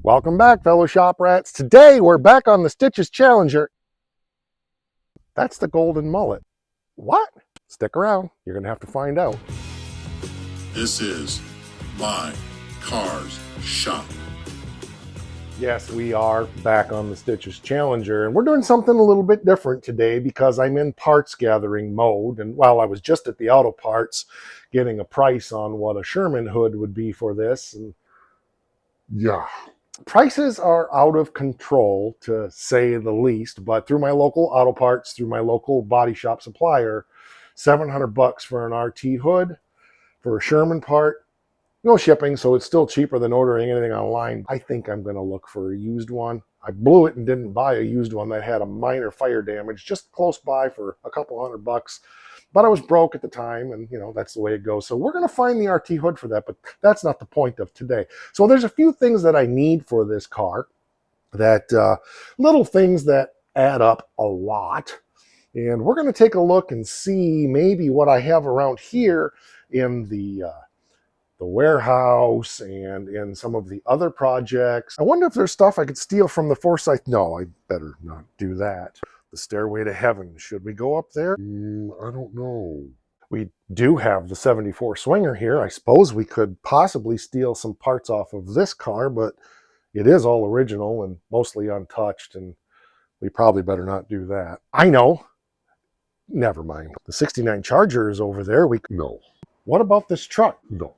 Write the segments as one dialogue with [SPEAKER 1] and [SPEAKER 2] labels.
[SPEAKER 1] Welcome back, fellow shop rats. Today we're back on the Stitches Challenger. That's the golden mullet. What? Stick around. You're going to have to find out.
[SPEAKER 2] This is My Cars Shop.
[SPEAKER 1] Yes, we are back on the Stitches Challenger, and we're doing something a little bit different today because I'm in parts gathering mode. And while I was just at the auto parts getting a price on what a Sherman hood would be for this, and yeah, prices are out of control, to say the least. But through my local auto parts, through my local body shop supplier, $700 for an RT hood for a Sherman part, no shipping, so it's still cheaper than ordering anything online. I think I'm going to look for a used one. I blew it and didn't buy a used one that had a minor fire damage just close by for a couple $100. But I was broke at the time, and that's the way it goes. So we're going to find the RT hood for that, but that's not the point of today. So there's a few things that I need for this car, that little things that add up a lot. And we're going to take a look and see maybe what I have around here in the warehouse and in some of the other projects. I wonder if there's stuff I could steal from the Forsyth. No, I better not do that. The Stairway to Heaven. Should we go up there?
[SPEAKER 2] I don't know.
[SPEAKER 1] We do have the 74 Swinger here. I suppose we could possibly steal some parts off of this car, but it is all original and mostly untouched, and we probably better not do that. I know. Never mind. The 69 Charger is over there.
[SPEAKER 2] No.
[SPEAKER 1] What about this truck?
[SPEAKER 2] No.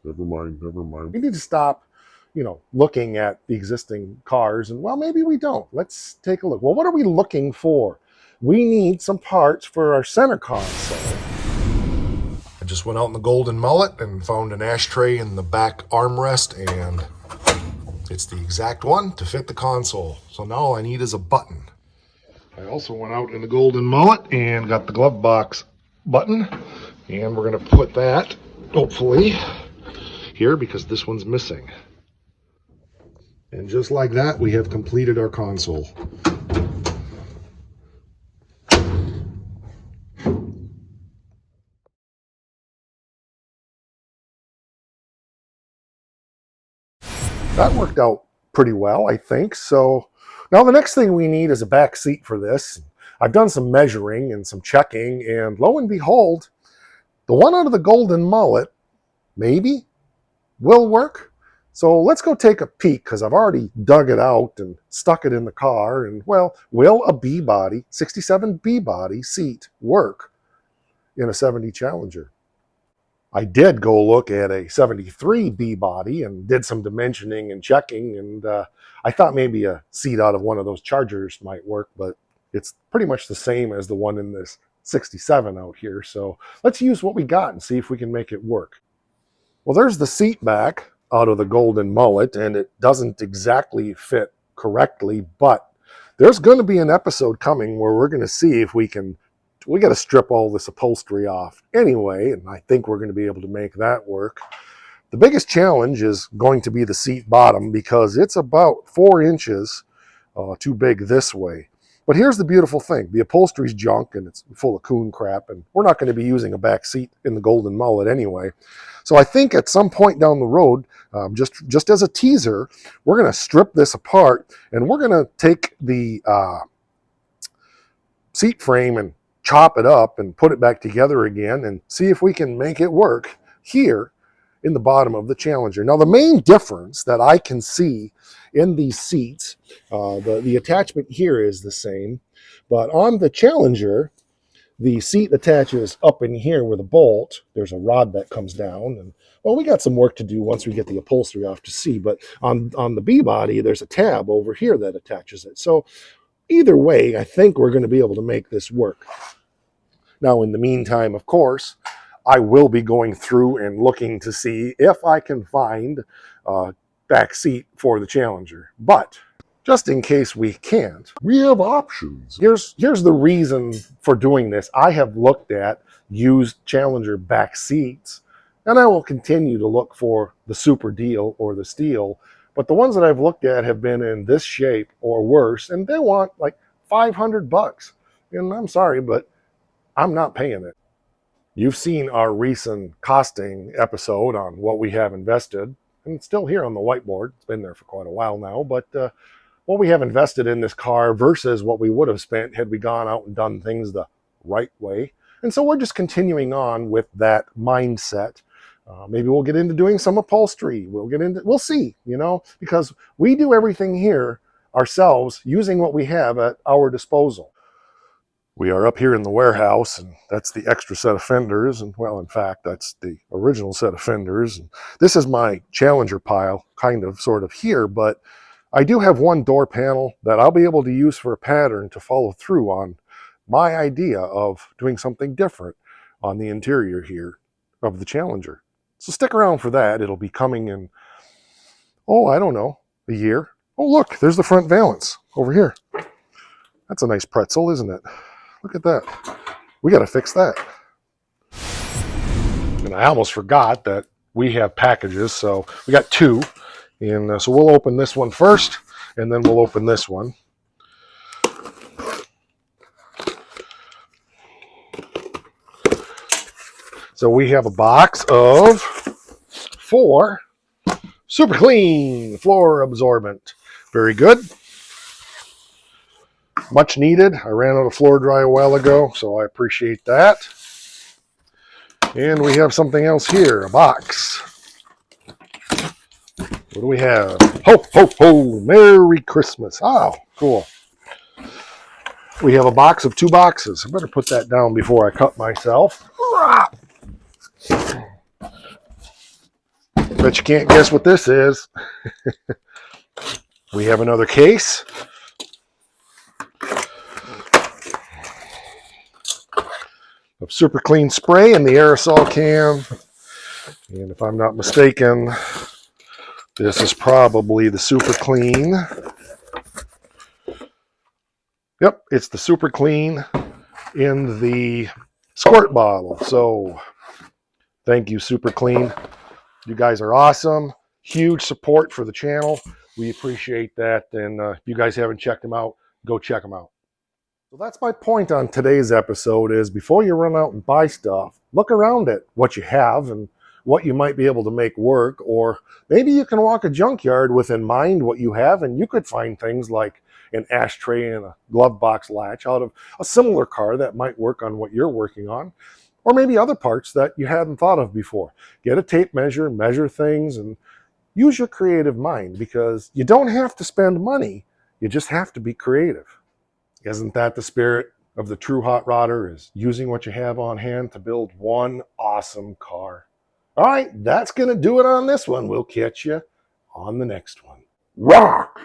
[SPEAKER 2] Never mind.
[SPEAKER 1] We need to stop, looking at the existing cars, and well, maybe we don't. Let's take a look. Well, what are we looking for? We need some parts for our center console. I just went out in the golden mullet and found an ashtray in the back armrest, and it's the exact one to fit the console. So now all I need is a button. I also went out in the golden mullet and got the glove box button, and we're going to put that, hopefully, here because this one's missing. And just like that, we have completed our console. That worked out pretty well, I think. So now the next thing we need is a back seat for this. I've done some measuring and some checking, and lo and behold, the one out of the golden mullet maybe will work. So let's go take a peek, because I've already dug it out and stuck it in the car. And well, will a B-body, 67 B-body seat work in a 70 Challenger? I did go look at a 73 B-body and did some dimensioning and checking, and I thought maybe a seat out of one of those Chargers might work, but it's pretty much the same as the one in this 67 out here. So let's use what we got and see if we can make it work. Well, there's the seat back out of the golden mullet, and it doesn't exactly fit correctly, but there's going to be an episode coming where we're going to see if we got to strip all this upholstery off anyway, and I think we're going to be able to make that work. The biggest challenge is going to be the seat bottom, because it's about 4 inches too big this way. But here's the beautiful thing. The upholstery's junk and it's full of coon crap, and we're not going to be using a back seat in the golden mullet anyway. So I think at some point down the road, just as a teaser, we're going to strip this apart, and we're going to take the seat frame and chop it up and put it back together again and see if we can make it work here in the bottom of the Challenger. Now, the main difference that I can see in these seats, the attachment here is the same, but on the Challenger, the seat attaches up in here with a bolt. There's a rod that comes down, and well, we got some work to do once we get the upholstery off to see, but on the B-body, there's a tab over here that attaches it. So either way, I think we're going to be able to make this work. Now, in the meantime, of course, I will be going through and looking to see if I can find a back seat for the Challenger. But just in case we can't,
[SPEAKER 2] We have options.
[SPEAKER 1] here's the reason for doing this. I have looked at used Challenger back seats, and I will continue to look for the super deal or the steel. But the ones that I've looked at have been in this shape or worse, and they want like $500. And I'm sorry, but I'm not paying it. You've seen our recent costing episode on what we have invested. and it's still here on the whiteboard. It's been there for quite a while now, but what we have invested in this car versus what we would have spent had we gone out and done things the right way. And so we're just continuing on with that mindset. Maybe we'll get into doing some upholstery. We'll see, because we do everything here ourselves using what we have at our disposal. We are up here in the warehouse, and that's the extra set of fenders. And well, in fact, that's the original set of fenders. And this is my Challenger pile, sort of here, but I do have one door panel that I'll be able to use for a pattern to follow through on my idea of doing something different on the interior here of the Challenger. So stick around for that. It'll be coming in, I don't know, a year. Oh, look, there's the front valance over here. That's a nice pretzel, isn't it? Look at that. We got to fix that. And I almost forgot that we have packages, so we got two. And so we'll open this one first, and then we'll open this one. So we have a box of 4 super clean floor absorbent. Very good. Much needed. I ran out of floor dry a while ago, so I appreciate that. And we have something else here, a box. What do we have? Ho, ho, ho! Merry Christmas. Oh, cool. We have a box of 2 boxes. I better put that down before I cut myself. Bet you can't guess what this is. We have another case. Of super clean spray in the aerosol can. And if I'm not mistaken, this is probably the super clean. Yep, it's the super clean in the squirt bottle. So thank you, super clean. You guys are awesome. Huge support for the channel. We appreciate that. And if you guys haven't checked them out, go check them out. So that's my point on today's episode is before you run out and buy stuff, look around at what you have and what you might be able to make work, or maybe you can walk a junkyard with in mind what you have, and you could find things like an ashtray and a glove box latch out of a similar car that might work on what you're working on, or maybe other parts that you hadn't thought of before. Get a tape measure, measure things, and use your creative mind, because you don't have to spend money, you just have to be creative. Isn't that the spirit of the true hot rodder, is using what you have on hand to build one awesome car? All right, that's going to do it on this one. We'll catch you on the next one.
[SPEAKER 2] Rock!